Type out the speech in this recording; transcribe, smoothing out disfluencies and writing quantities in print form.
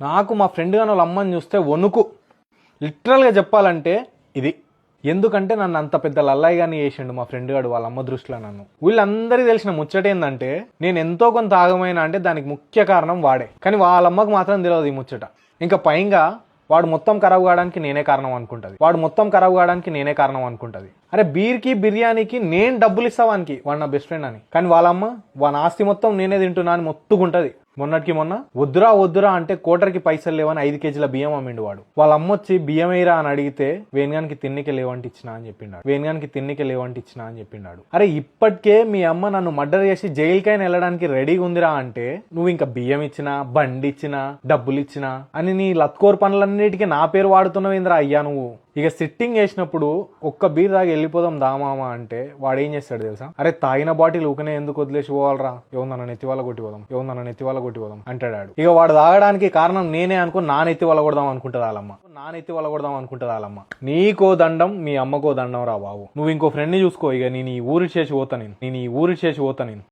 నాకు మా ఫ్రెండ్ గాని వాళ్ళ అమ్మని చూస్తే వణుకు. లిటరల్గా చెప్పాలంటే ఇది. ఎందుకంటే నన్ను అంత పెద్ద లల్లాయి గాని చేసిండు మా ఫ్రెండ్ గాడు వాళ్ళ అమ్మ దృష్టిలో నన్ను. వీళ్ళందరికీ తెలిసిన ముచ్చట ఏంటంటే నేను ఎంతో కొంత ఆగమైన అంటే దానికి ముఖ్య కారణం వాడే. కానీ వాళ్ళ అమ్మకు మాత్రం తెలియదు ఈ ముచ్చట. ఇంకా పైగా వాడు మొత్తం ఖరాబ్ కావడానికి నేనే కారణం అనుకుంటది. అరే బీర్కి బిర్యానీకి నేను డబ్బులు ఇస్తావానికి, వాడు నా బెస్ట్ ఫ్రెండ్ అని. కానీ వాళ్ళమ్మ వాని ఆస్తి మొత్తం నేనే తింటున్నా అని మొత్తుకుంటది. మొన్నటికి మొన్న వద్దురా అంటే కోటర్కి పైసలు లేవని 5 కేజీల బియ్యం అమ్మిండు వాడు. వాళ్ళ అమ్మ వచ్చి బియ్యం వేయరా అని అడిగితే వేణగానికి తిన్నికే లేవంటి ఇచ్చినా అని చెప్పిండాడు. అరే ఇప్పటికే మీ అమ్మ నన్ను మర్డర్ చేసి జైలుకైనా వెళ్ళడానికి రెడీగా ఉందిరా అంటే నువ్వు ఇంకా బియ్యం ఇచ్చినా, బండి ఇచ్చినా, డబ్బులు ఇచ్చినా అని నీ లత్కోర్ పనులన్నిటికీ నా పేరు వాడుతున్నావేంద్రా అయ్యా నువ్వు. ఇక సిట్టింగ్ వేసినప్పుడు ఒక్క బీర్ తాగి వెళ్ళిపోదాం దామామ అంటే వాడు ఏం చేస్తాడు తెలుసా? అరే తాగిన బాటిల్ ఊకనే ఎందుకు వదిలేసి పోవాలరా, ఎవరన్నా నెత్తి వాళ్ళ కొట్టిపోదాం అంటాడు. ఇక వాడు తాగడానికి కారణం నేనే అనుకుని నా నెత్తి వాళ్ళ కొడదాం అనుకుంటది వాళ్ళమ్మ. నీకో దండం, మీ అమ్మకో దండం రా బాబు. నువ్వు ఇంకో ఫ్రెండ్ని చూసుకో. ఇక నేను ఈ ఊరి చేసి పోతా నేను